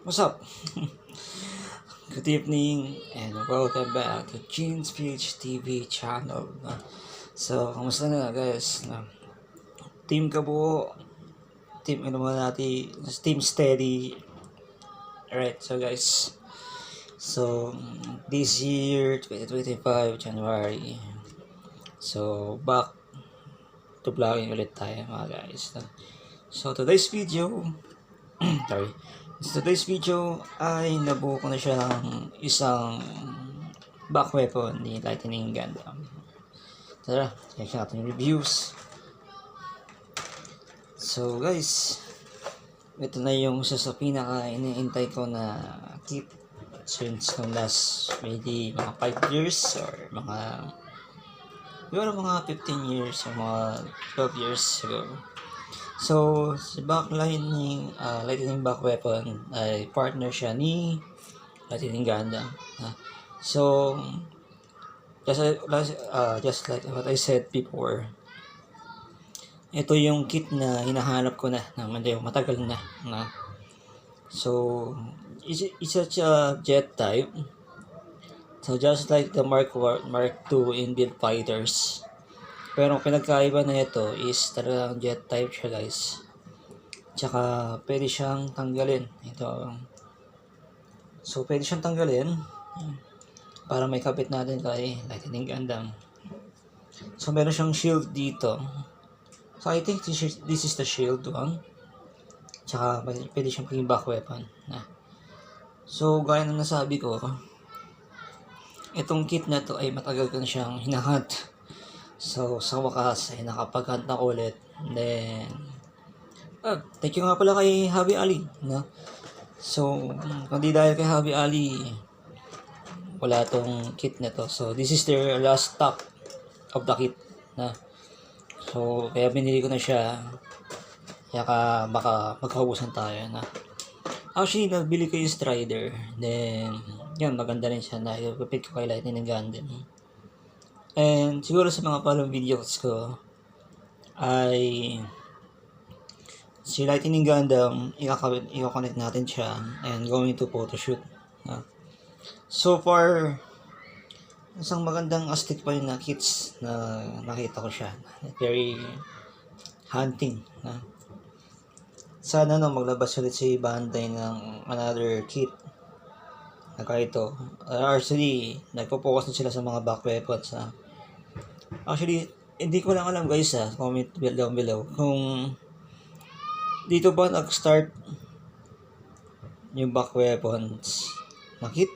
What's up? Good evening and welcome back to Jeans Beach TV channel. So, kamusta na guys? Team Kabuo, Team ano mo natin, Team Steady. Alright, so guys. So, this year, 2025, January. So, back to vlogging ulit tayo mga guys. So, today's video, sorry. So, today's video ay nabuo ko na siya ng isang back weapon ni Lightning Gundam. Tara, check natin yung reviews. So guys, ito na yung isa sa pinaka iniintay ko na kit since nung last maybe mga 5 years or mga 15 years or mga 12 years ago. So, si Lightning back weapon ay partner siya ni Lightning Gundam. So, just like what I said before, ito yung kit na hinahanap ko na matagal na. So, it's such a jet type. So, just like the Mark II in Build Fighters. Pero ang pinagkaiba na ito is talagang jet type siya guys. Tsaka pwede siyang tanggalin. Ito. So, pwede siyang tanggalin para may kapit natin kay Lightning Gundam. So, meron siyang shield dito. So, I think this is the shield one. Tsaka, pwede siyang maging back weapon. So, gaya na nasabi ko, itong kit na to ay matagal ko na siyang hinahunt. So, sa wakas ay nakapag-hunt na ulit. Then, thank you nga pala kay Habi Ali. So, kundi dahil kay Habi Ali, wala tong kit na to. So, this is their last stock of the kit. So, kaya binili ko na siya. Kaya baka magkaubusan tayo. Actually, nabili ko yung Strider. Then, yan, maganda rin siya. Nakikipit ko kay Lightning Gundam. And, siguro sa mga parang videos ko, ay si Lightning Gundam, i-connect natin siya and going to photoshoot. So far, isang magandang astig pa rin na kits na nakita ko siya. Very hunting. Sana maglabas ulit si Bandai ng another kit na kahito. Actually, nagpo-focus na sila sa mga back weapons. Actually, hindi ko lang alam guys comment down below kung dito ba nag-start yung back weapons na kit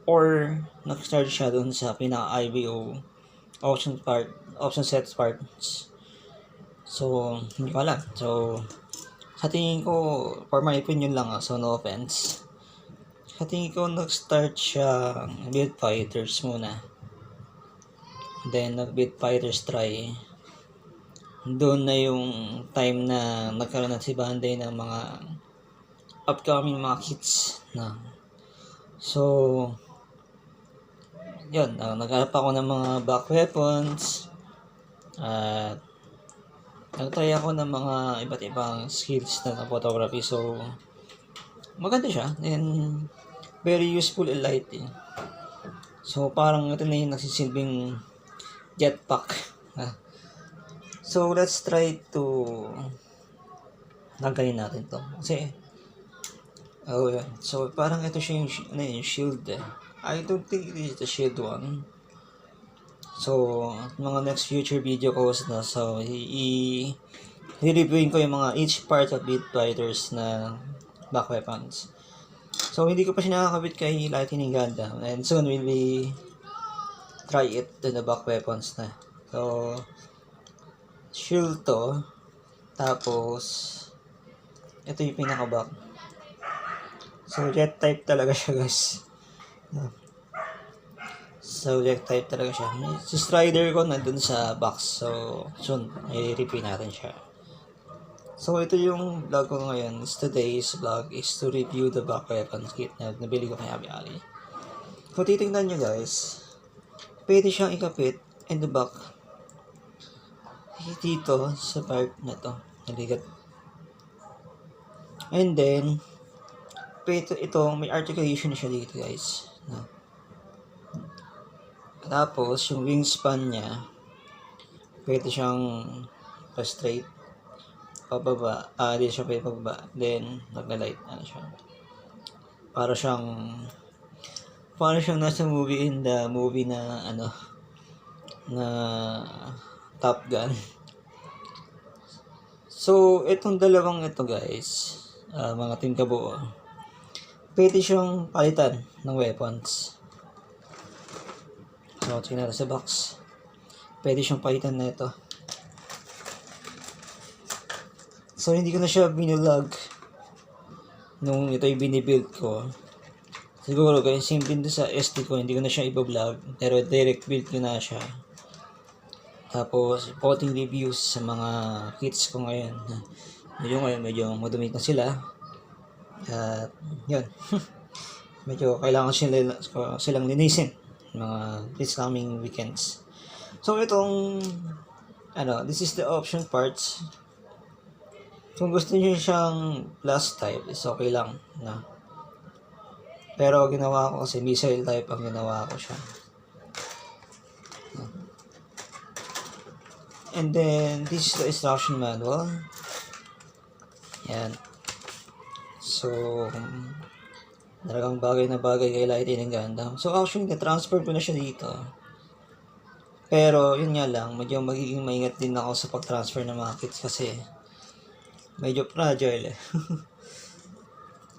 or nag-start siya dun sa pinaka-IBO option set parts. So, hindi ko alam. So, sa tingin ko, for my opinion lang so no offense. Sa tingin ko, nag-start siya Build Fighters muna. Then, nag-Build Fighters try. Doon na yung time na nagkaroon na si Bandai ng mga upcoming mga kits na. So, yun, naghanap ako ng mga back weapons at nagtry ako ng mga iba't ibang skills na photography. So, maganda siya and very useful and light. So, parang ito na yung nagsisilbing jetpack. So, let's try to tanggalin natin to. Kasi, yan. So, parang ito siya yung shield I don't think it is the shield one. So, mga next future video ko na. So, i-reviewin ko yung mga each part of Build Fighters na back weapons. So, hindi ko pa siya nakakabit kay Lightning Gundam. And soon, we'll be try it to the back weapons na. So, shield to. Tapos, ito yung pinaka-back. So, jet type talaga siya guys. So, jet type talaga siya. Si Strider ko nandun sa box. So, soon, i-repeat natin siya. So, ito yung vlog ko ngayon. Today's vlog is to review the back weapon kit na nabili ko kay Habi Ali. Kung titignan nyo guys, pwede siyang ikapit in the back. Dito sa part na to. Naligat. And then, ito, may articulation siya dito guys. No? Tapos, yung wingspan niya, pwede siyang pa-straight, pababa, hindi siya pwede pababa, then, magna-light, ano siya. Para siyang nasa movie in the movie na, na Top Gun. So, itong dalawang ito guys, mga team kabuo, pwede siyang palitan ng weapons. So, tingnan natin sa box. Pwede siyang palitan na ito. So, hindi ko na siya binulog nung ito yung binibuild ko. Siguro, kaya same din sa SD ko, hindi ko na siya iba-vlog. Pero direct build ko na siya. Tapos, konting reviews sa mga kits ko ngayon. Medyo madumi na sila. At, yun. Medyo kailangan silang linisin. Mga this coming weekends. So, itong, this is the option parts. Kung gusto niyo siyang plus type, is okay lang. Na. Pero, ginawa ko kasi missile type ang ginawa ko siya. And then, this is the instruction manual. Yan. So, talagang bagay na bagay kay Lightning Gundam. So, actually, na-transfer ko na siya dito. Pero, yun nga lang, medyo magiging maingat din ako sa pag-transfer ng mga kits kasi medyo fragile eh.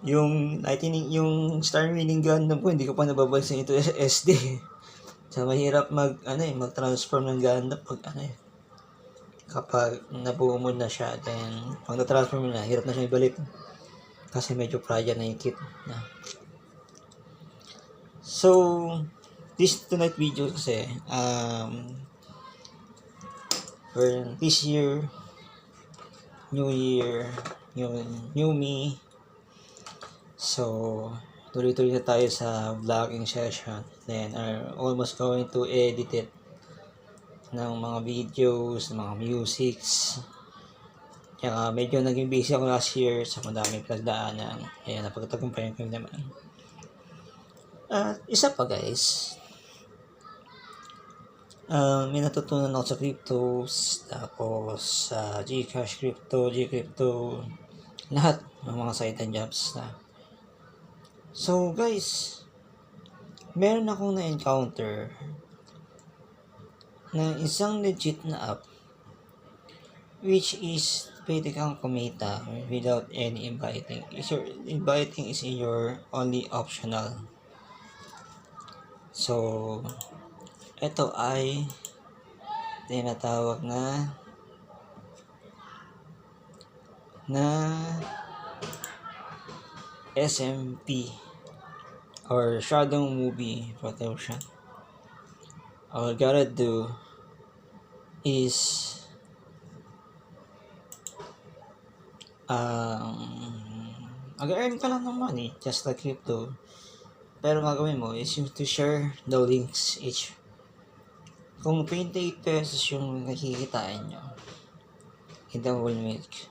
yung Star Winning Gundam ko, hindi ko pa nababalsin ito SD. So, mahirap mag-transfer ng Gundam kapag nabuo mo na siya, then pag na-transfer mo na, hirap na siya ibalik kasi medyo fragile na yung kit na. So, this tonight video kasi for this year, new year, new me. So, tuloy-tuloy na tayo sa vlogging session, then are almost going to edit it ng mga videos, ng mga musics. Kaya medyo naging busy ako last year sa madaming pinagdaanan. Kaya napagtagumpayan ko naman. At isa pa guys, may natutunan ako sa cryptos, tapos sa Gcash crypto, Gcrypto, lahat ng mga side and jobs na. So guys, meron akong na-encounter na isang legit na app which is pwede kang kumita without any inviting. Inviting is your only optional. So, ito ay tinatawag na SMP or Shadow Movie Protection. All you gotta do is mag-earn ka lang ng money just like crypto, pero gagawin mo is to share the links each. Kung 28 pesos yung nakikitain nyo in the whole week,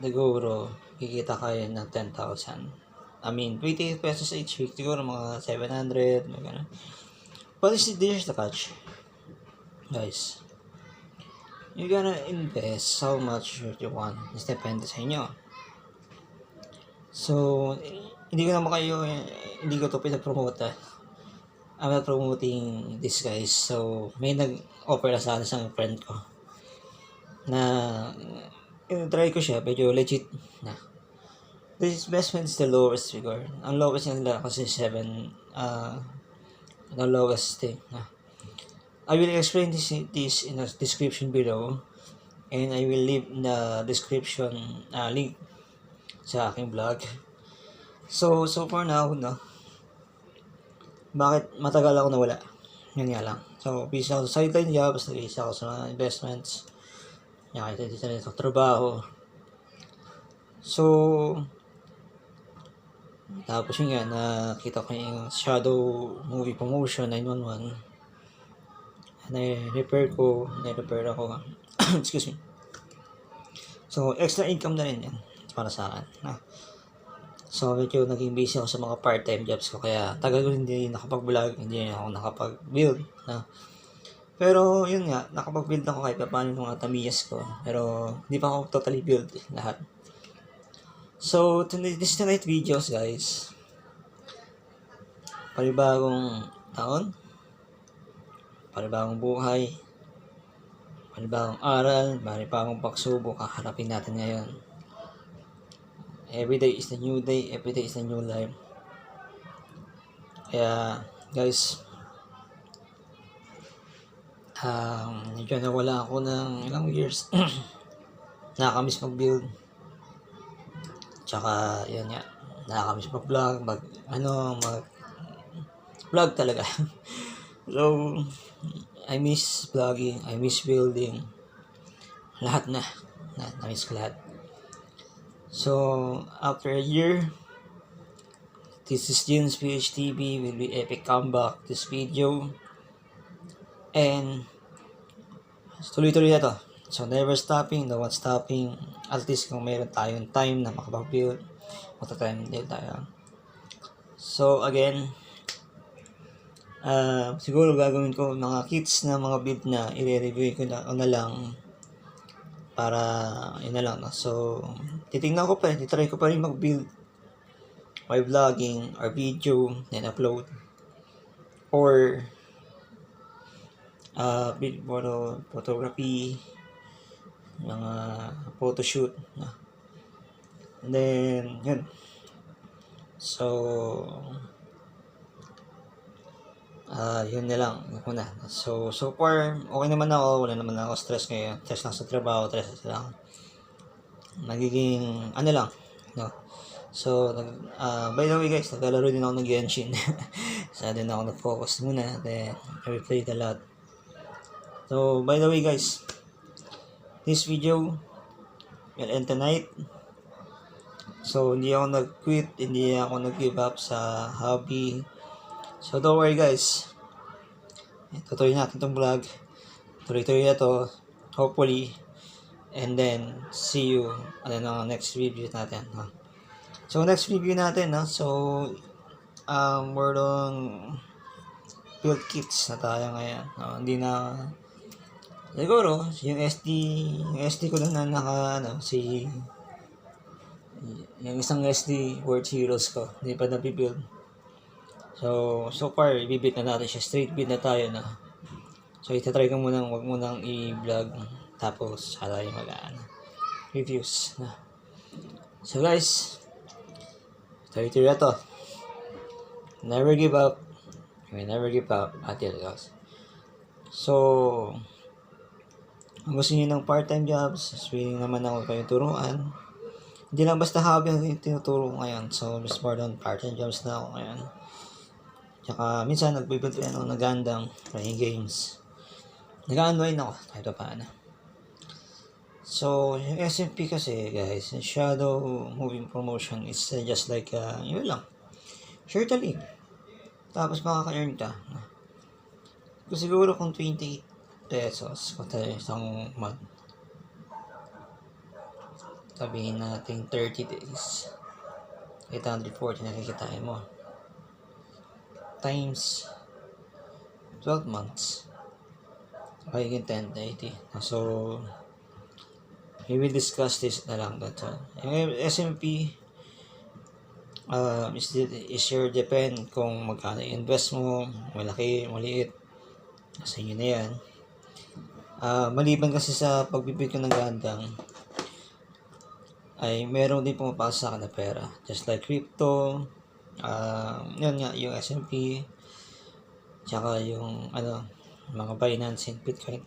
siguro kikita kayo ng 10,000. I mean, 28 pesos each week, siguro mga 700, mga ganun. But there's the catch, guys. You're gonna invest how much you want. It's depende sa inyo. So, hindi ko to pinapromote. I'm not promoting this guys. So, may nag-offer na sa akin isang friend ko na try ko siya, medyo legit na. This best friend is the lowest figure. Ang lowest nila kasi 7, the lowest thing. I will explain this in the description below, and I will leave the description link sa aking vlog. So for now, bakit matagal ako nawala? Yun nga lang. So, busy ako sa sideline jobs, nag-isa ako sa mga investments, nakita dito na sa trabaho. So, tapos yun nga, nakita ko yung Shadow Movie Promotion 911. Na-repair ako. Excuse me. So, extra income na rin yan para sa akin. So, medyo naging busy ako sa mga part-time jobs ko. Kaya, tagal ko hindi nakapag-vlog, hindi ako nakapag-build. No? Pero, yun nga, nakapag-build ako kahit pa paano yung mga Tamias ko. Pero, hindi pa ako totally build lahat. So, this is tonight's videos, guys. Panibagong taon, panibagong buhay, panibagong aral, panibagong pagsubok kaharapin natin ngayon. Every day is a new day, every day is a new life. Kaya, guys, medyo nawala ako ng ilang years. Nakakamiss mag-build. Tsaka, yun nga, nakakamiss mag-vlog, mag-vlog talaga. So, I miss vlogging, I miss building. Lahat na-miss ko lahat. So, after a year, this is Jin's PHTV will be epic comeback this video. And, tuloy-tuloy na to. So, never stopping, no one stopping. At least kung mayroon tayong time na makapag-build, magta-time din tayo. So, again, siguro gagawin ko mga kits na mga build na i-review ko na lang para yun na lang, no? So, titingnan ko pa, titry ko pa rin mag-build my vlogging or video, then upload. Or, photography, mga photoshoot, no? And then, yun. So, yun na lang muna. So far okay naman ako, wala naman ako stress ngayon. Stress lang sa trabaho, stress lang nagiging lang, no. So by the way guys, naglalaro din ako ng Genshin. Sa din ako nag-focus muna, then I will play a lot. So by the way guys, this video will end tonight. So hindi ako nag-quit, hindi ako nag-give up sa hobby. So don't worry guys, tutuloy natin itong vlog, tuloy-tuloy na to, hopefully, and then see you on the next review natin, no? So next review natin, no? So more on build kits na tayo ngayon, no? Hindi na siguro yung SD ko lang na yung isang SD World Heroes ko hindi pa nabibuild. So far, i-build na natin siya. Straight build na tayo na. So, itatry ko munang, wag munang i-vlog. Tapos, saka tayo reviews. So, guys, tuloy na to. Never give up. We never give up. Until guys. So, kung gusto nyo ng part-time jobs, willing naman ako kayo turuan. Hindi lang basta hobby ang tinuturo ko ngayon. So, mas more than part-time jobs na ako ngayon. Tsaka minsan nagbibigay ako ng Gundam playing games. Nag-unwind ako kahit pa paano. So, yung SMP kasi guys, yung shadow moving promotion is just like, yun lang. Share the link. Tapos makaka-earn ka. Kung siguro kung 28 pesos kung tayo isang month. Sabihin natin 30 days. 840 nakikitain mo. Times 12 months. Magiging 1080. So, we will discuss this na lang. Yung SMP, is your depend kung magkano invest mo, malaki, maliit. Sa inyo na yan. Maliban kasi sa pagbibig ko ng Gundam, ay meron din pumapasok sa akin na pera. Just like crypto, yun nga, yung SMP, tsaka yung mga Binance and Bitcoin.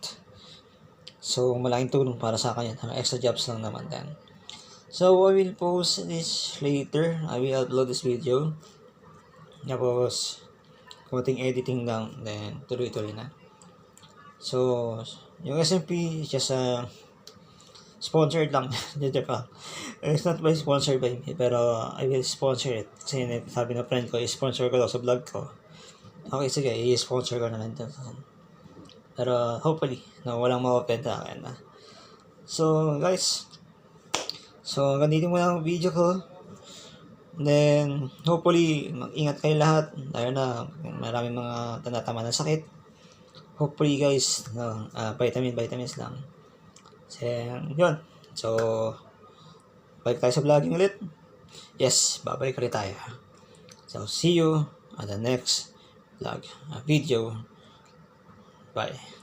So, malaking tulong para sa akin yan. Extra jobs lang naman din. So, I will post this later. I will upload this video. Tapos, konting editing lang, then tuloy-tuloy na. So, yung SMP is just sponsored lang. It's not by sponsored by me, pero I will sponsor it. Kasi sabi na friend ko, i-sponsor ko daw sa vlog ko. Okay, sige, i-sponsor ko na lang ito. Pero hopefully, walang ma-open sa akin. So, guys, hanggang dito muna ang video ko. Then, hopefully, mag-ingat kayo lahat. Lalo na, maraming mga tanatama ng sakit. Hopefully guys, no, vitamins lang. So, yun. So, balik tayo sa vlogging ulit. Yes, babalik ulit tayo. So, see you on the next vlog, video. Bye.